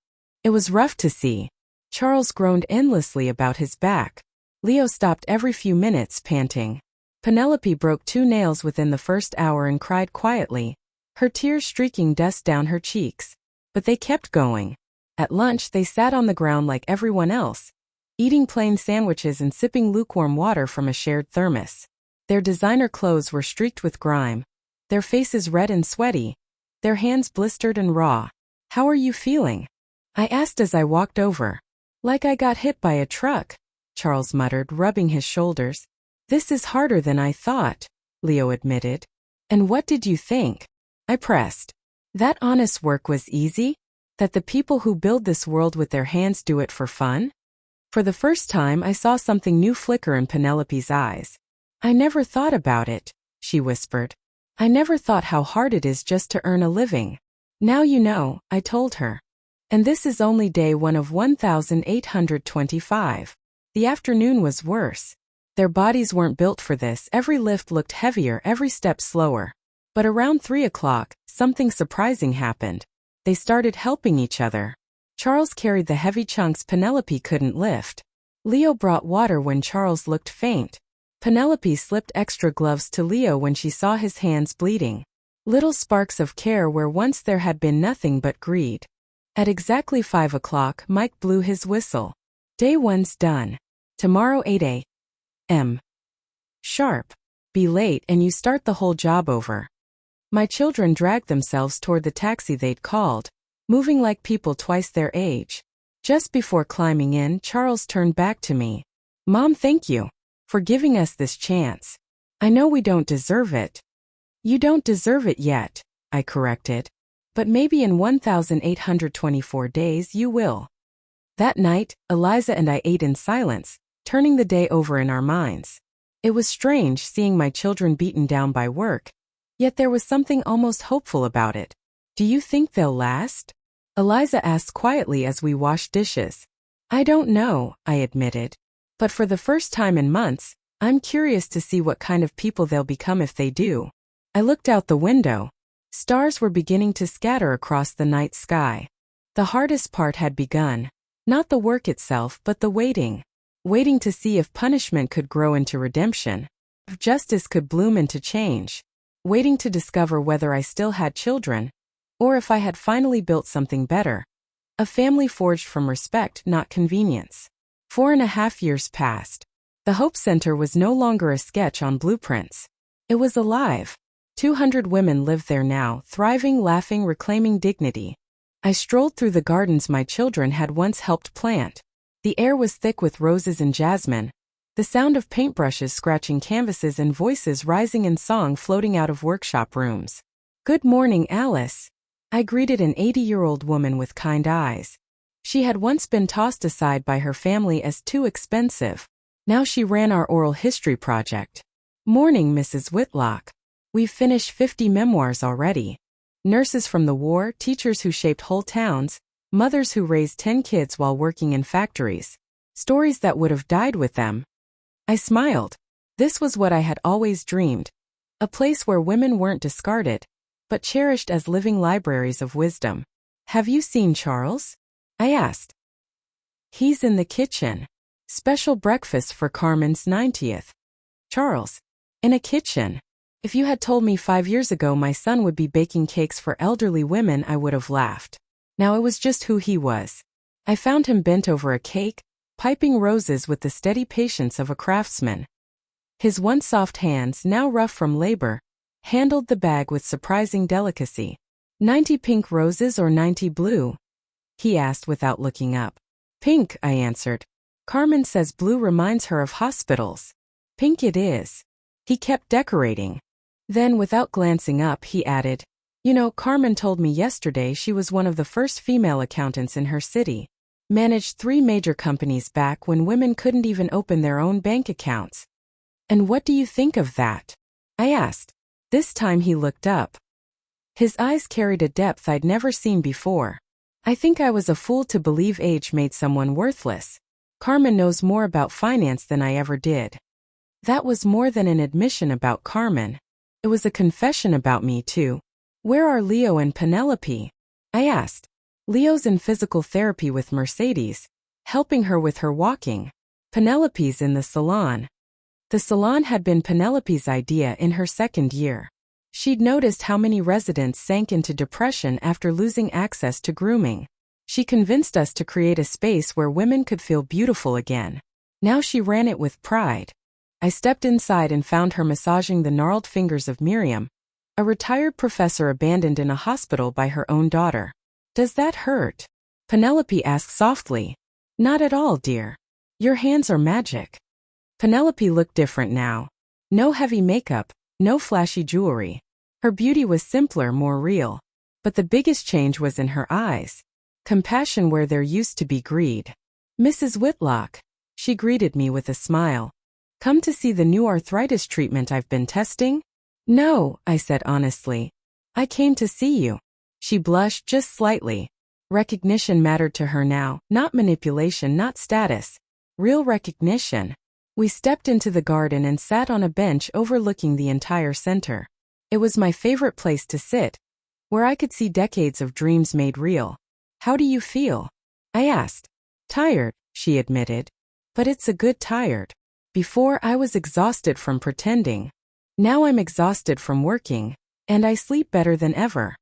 It was rough to see. Charles groaned endlessly about his back. Leo stopped every few minutes, panting. Penelope broke 2 nails within the first hour and cried quietly, her tears streaking dust down her cheeks. But they kept going. At lunch they sat on the ground like everyone else, eating plain sandwiches and sipping lukewarm water from a shared thermos. Their designer clothes were streaked with grime, their faces red and sweaty, their hands blistered and raw. "How are you feeling?" I asked as I walked over. "Like I got hit by a truck," Charles muttered, rubbing his shoulders. "This is harder than I thought," Leo admitted. "And what did you think?" I pressed. "That honest work was easy? That the people who build this world with their hands do it for fun?" For the first time I saw something new flicker in Penelope's eyes. "I never thought about it," she whispered. "I never thought how hard it is just to earn a living." "Now you know," I told her. And this is only day 1 of 1,825. The afternoon was worse. Their bodies weren't built for this. Every lift looked heavier, every step slower. But around 3 o'clock, something surprising happened. They started helping each other. Charles carried the heavy chunks Penelope couldn't lift. Leo brought water when Charles looked faint. Penelope slipped extra gloves to Leo when she saw his hands bleeding. Little sparks of care where once there had been nothing but greed. At exactly 5 o'clock, Mike blew his whistle. "Day 1's done. Tomorrow 8 a.m. sharp. Be late and you start the whole job over." My children dragged themselves toward the taxi they'd called, moving like people twice their age. Just before climbing in, Charles turned back to me. "Mom, thank you for giving us this chance. I know we don't deserve it." "You don't deserve it yet," I corrected. "But maybe in 1,824 days you will." That night, Eliza and I ate in silence, turning the day over in our minds. It was strange seeing my children beaten down by work, yet there was something almost hopeful about it. "Do you think they'll last?" Eliza asked quietly as we washed dishes. "I don't know," I admitted. "But for the first time in months, I'm curious to see what kind of people they'll become if they do." I looked out the window. Stars were beginning to scatter across the night sky. The hardest part had begun. Not the work itself, but the waiting. Waiting to see if punishment could grow into redemption, if justice could bloom into change. Waiting to discover whether I still had children, or if I had finally built something better. A family forged from respect, not convenience. 4.5 years passed. The Hope Center was no longer a sketch on blueprints. It was alive. 200 women lived there now, thriving, laughing, reclaiming dignity. I strolled through the gardens my children had once helped plant. The air was thick with roses and jasmine. The sound of paintbrushes scratching canvases and voices rising in song floating out of workshop rooms. "Good morning, Alice." I greeted an 80-year-old woman with kind eyes. She had once been tossed aside by her family as too expensive. Now she ran our oral history project. "Morning, Mrs. Whitlock. We've finished 50 memoirs already. Nurses from the war, teachers who shaped whole towns, mothers who raised 10 kids while working in factories, stories that would have died with them. I smiled. This was what I had always dreamed. A place where women weren't discarded, but cherished as living libraries of wisdom. Have you seen Charles? I asked. He's in the kitchen. Special breakfast for Carmen's 90th. Charles. In a kitchen. If you had told me 5 years ago my son would be baking cakes for elderly women, I would have laughed. Now it was just who he was. I found him bent over a cake, piping roses with the steady patience of a craftsman. His once soft hands, now rough from labor, handled the bag with surprising delicacy. 90 pink roses or 90 blue? He asked without looking up. Pink, I answered. Carmen says blue reminds her of hospitals. Pink it is. He kept decorating. Then, without glancing up, he added, You know, Carmen told me yesterday she was one of the first female accountants in her city. Managed 3 major companies back when women couldn't even open their own bank accounts. And what do you think of that? I asked. This time he looked up. His eyes carried a depth I'd never seen before. I think I was a fool to believe age made someone worthless. Carmen knows more about finance than I ever did. That was more than an admission about Carmen. It was a confession about me too. Where are Leo and Penelope? I asked. Leo's in physical therapy with Mercedes, helping her with her walking. Penelope's in the salon. The salon had been Penelope's idea in her 2nd year. She'd noticed how many residents sank into depression after losing access to grooming. She convinced us to create a space where women could feel beautiful again. Now she ran it with pride. I stepped inside and found her massaging the gnarled fingers of Miriam, a retired professor abandoned in a hospital by her own daughter. Does that hurt? Penelope asked softly. Not at all, dear. Your hands are magic. Penelope looked different now. No heavy makeup, no flashy jewelry. Her beauty was simpler, more real. But the biggest change was in her eyes. Compassion where there used to be greed. Mrs. Whitlock. She greeted me with a smile. Come to see the new arthritis treatment I've been testing? No, I said honestly. I came to see you. She blushed just slightly. Recognition mattered to her now, not manipulation, not status. Real recognition. We stepped into the garden and sat on a bench overlooking the entire center. It was my favorite place to sit, where I could see decades of dreams made real. How do you feel? I asked. Tired, she admitted. But it's a good tired. Before I was exhausted from pretending. Now I'm exhausted from working, and I sleep better than ever.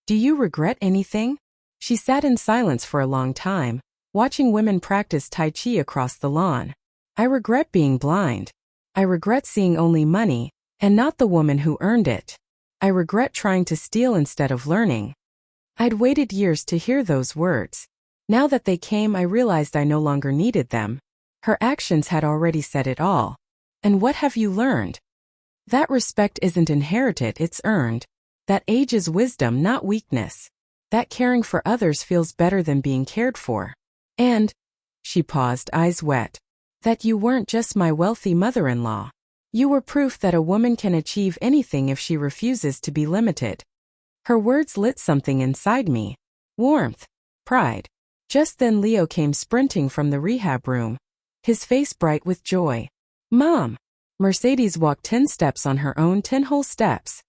Do you regret anything? She sat in silence for a long time, watching women practice Tai Chi across the lawn. I regret being blind. I regret seeing only money, and not the woman who earned it. I regret trying to steal instead of learning. I'd waited years to hear those words. Now that they came, I realized I no longer needed them. Her actions had already said it all. And what have you learned? That respect isn't inherited, it's earned. That age is wisdom, not weakness. That caring for others feels better than being cared for. And, she paused, eyes wet, that you weren't just my wealthy mother-in-law. You were proof that a woman can achieve anything if she refuses to be limited. Her words lit something inside me. Warmth. Pride. Just then Leo came sprinting from the rehab room, his face bright with joy. Mom! Mercedes walked 10 steps on her own, 10 whole steps.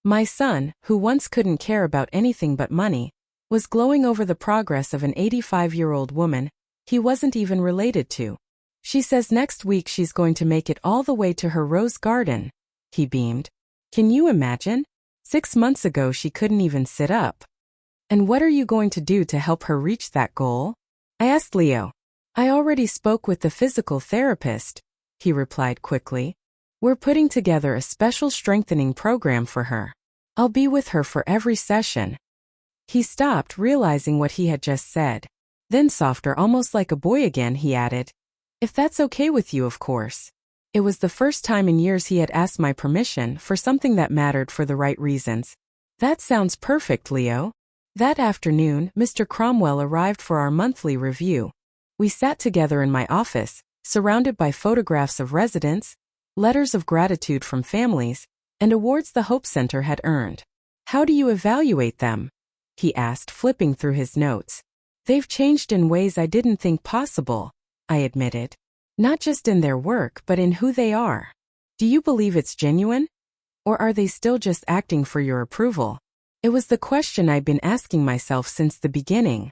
My son, who once couldn't care about anything but money, was glowing over the progress of an 85-year-old woman he wasn't even related to. She says next week she's going to make it all the way to her rose garden. He beamed. Can you imagine? 6 months ago she couldn't even sit up. And what are you going to do to help her reach that goal? I asked Leo. I already spoke with the physical therapist, he replied quickly. We're putting together a special strengthening program for her. I'll be with her for every session. He stopped, realizing what he had just said. Then softer, almost like a boy again, he added, If that's okay with you, of course. It was the first time in years he had asked my permission for something that mattered for the right reasons. That sounds perfect, Leo. That afternoon, Mr. Cromwell arrived for our monthly review. We sat together in my office, surrounded by photographs of residents, letters of gratitude from families, and awards the Hope Center had earned. How do you evaluate them? He asked, flipping through his notes. They've changed in ways I didn't think possible, I admitted. Not just in their work but in who they are. Do you believe it's genuine? Or are they still just acting for your approval? It was the question I'd been asking myself since the beginning.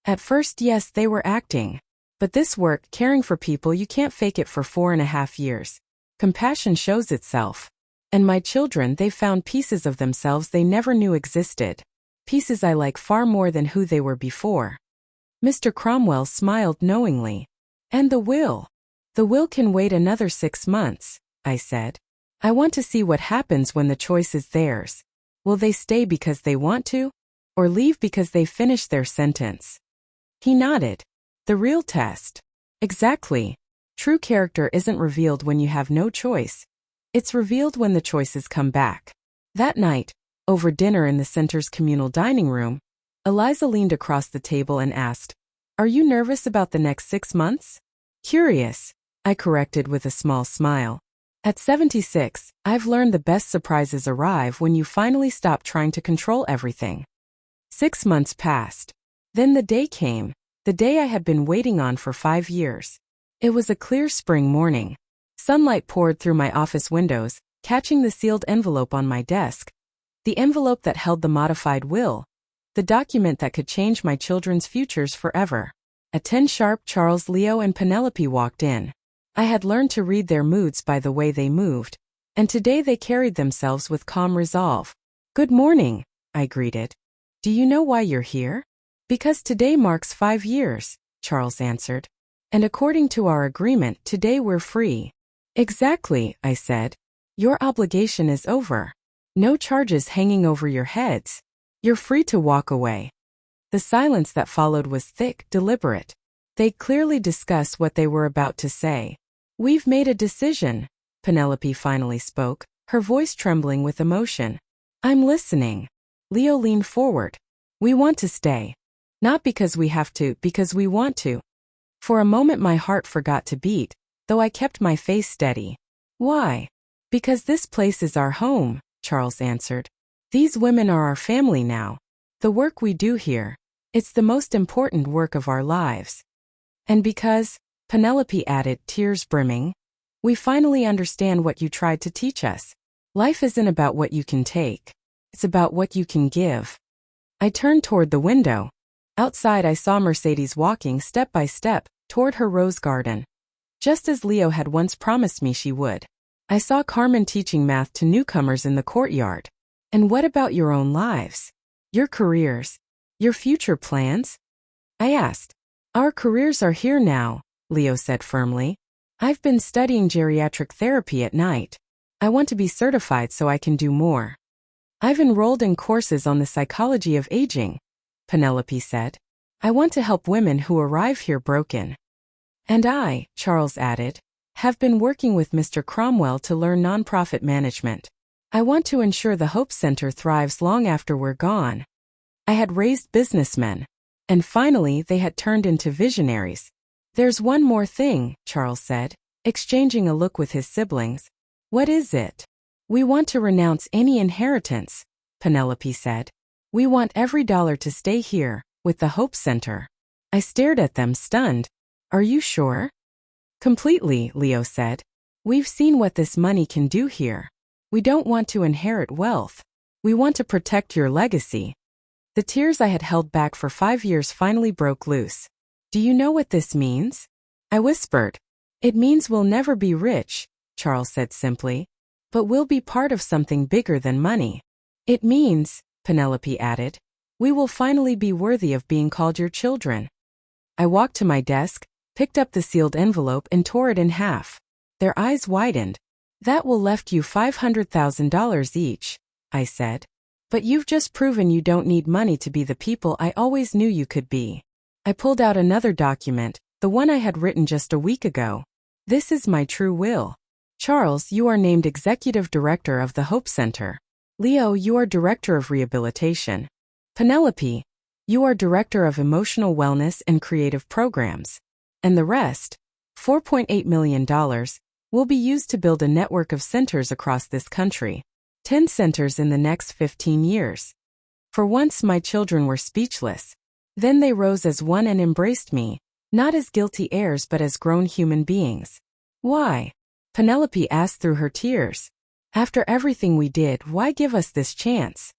At first, yes, they were acting. But this work, caring for people, you can't fake it for 4.5 years. Compassion shows itself. And my children, they found pieces of themselves they never knew existed. Pieces I like far more than who they were before. Mr. Cromwell smiled knowingly. And the will? The will can wait another 6 months, I said. I want to see what happens when the choice is theirs. Will they stay because they want to? Or leave because they finish their sentence? He nodded. The real test. Exactly. True character isn't revealed when you have no choice. It's revealed when the choices come back. That night, over dinner in the center's communal dining room, Eliza leaned across the table and asked, "Are you nervous about the next 6 months?" "Curious," I corrected with a small smile. At 76, I've learned the best surprises arrive when you finally stop trying to control everything. 6 months passed. Then the day came. The day I had been waiting on for 5 years. It was a clear spring morning. Sunlight poured through my office windows, catching the sealed envelope on my desk. The envelope that held the modified will. The document that could change my children's futures forever. At 10 sharp, Charles, Leo, and Penelope walked in. I had learned to read their moods by the way they moved, and today they carried themselves with calm resolve. "Good morning," I greeted. "Do you know why you're here?" "Because today marks 5 years," Charles answered. "And according to our agreement, today we're free." "Exactly," I said. "Your obligation is over. No charges hanging over your heads. You're free to walk away." The silence that followed was thick, deliberate. They'd clearly discuss what they were about to say. "We've made a decision," Penelope finally spoke, her voice trembling with emotion. "I'm listening." Leo leaned forward. "We want to stay. Not because we have to, because we want to." For a moment my heart forgot to beat, though I kept my face steady. "Why?" "Because this place is our home," Charles answered. "These women are our family now. The work we do here, it's the most important work of our lives. And because," Penelope added, tears brimming, "we finally understand what you tried to teach us. Life isn't about what you can take. It's about what you can give." I turned toward the window. Outside I saw Mercedes walking step by step toward her rose garden. Just as Leo had once promised me she would. I saw Carmen teaching math to newcomers in the courtyard. "And what about your own lives? Your careers? Your future plans?" I asked. "Our careers are here now," Leo said firmly. "I've been studying geriatric therapy at night. I want to be certified so I can do more. I've enrolled in courses on the psychology of aging," Penelope said. "I want to help women who arrive here broken." "And I," Charles added, "have been working with Mr. Cromwell to learn nonprofit management. I want to ensure the Hope Center thrives long after we're gone." I had raised businessmen. And finally they had turned into visionaries. "There's one more thing," Charles said, exchanging a look with his siblings. "What is it?" "We want to renounce any inheritance," Penelope said. "We want every dollar to stay here, with the Hope Center." I stared at them stunned. "Are you sure?" "Completely," Leo said. "We've seen what this money can do here. We don't want to inherit wealth. We want to protect your legacy." The tears I had held back for 5 years finally broke loose. "Do you know what this means?" I whispered. "It means we'll never be rich," Charles said simply. "But we'll be part of something bigger than money." "It means," Penelope added, "we will finally be worthy of being called your children." I walked to my desk, picked up the sealed envelope and tore it in half. Their eyes widened. "That will left you $500,000 each," I said. "But you've just proven you don't need money to be the people I always knew you could be." I pulled out another document, the one I had written just a week ago. "This is my true will. Charles, you are named Executive Director of the Hope Center. Leo, you are Director of Rehabilitation. Penelope, you are Director of Emotional Wellness and Creative Programs. And the rest, $4.8 million, will be used to build a network of centers across this country. 10 centers in the next 15 years. For once my children were speechless. Then they rose as one and embraced me, not as guilty heirs but as grown human beings. Why? Penelope asked through her tears. After everything we did, why give us this chance?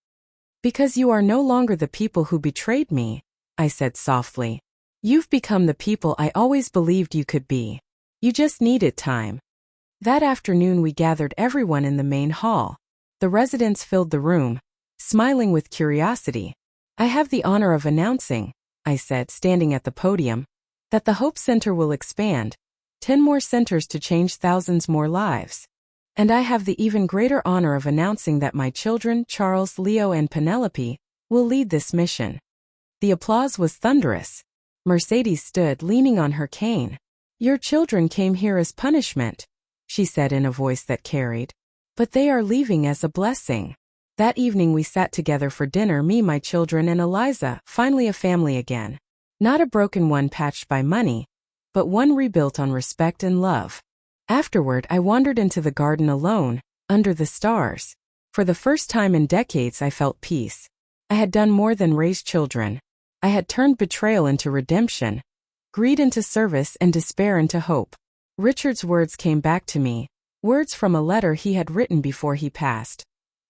Because you are no longer the people who betrayed me, I said softly. You've become the people I always believed you could be. You just needed time. That afternoon we gathered everyone in the main hall. The residents filled the room, smiling with curiosity. I have the honor of announcing, I said, standing at the podium, that the Hope Center will expand, 10 more centers to change thousands more lives. And I have the even greater honor of announcing that my children, Charles, Leo, and Penelope, will lead this mission. The applause was thunderous. Mercedes stood leaning on her cane. Your children came here as punishment, she said in a voice that carried. But they are leaving as a blessing. That evening we sat together for dinner, me, my children, and Eliza, finally a family again. Not a broken one patched by money, but one rebuilt on respect and love. Afterward, I wandered into the garden alone, under the stars. For the first time in decades, I felt peace. I had done more than raise children. I had turned betrayal into redemption, greed into service, and despair into hope. Richard's words came back to me, words from a letter he had written before he passed.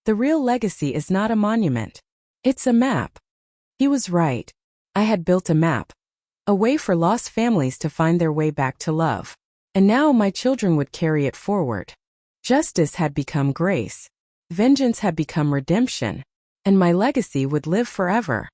The real legacy is not a monument. It's a map. He was right. I had built a map. A way for lost families to find their way back to love. And now my children would carry it forward. Justice had become grace. Vengeance had become redemption. And my legacy would live forever.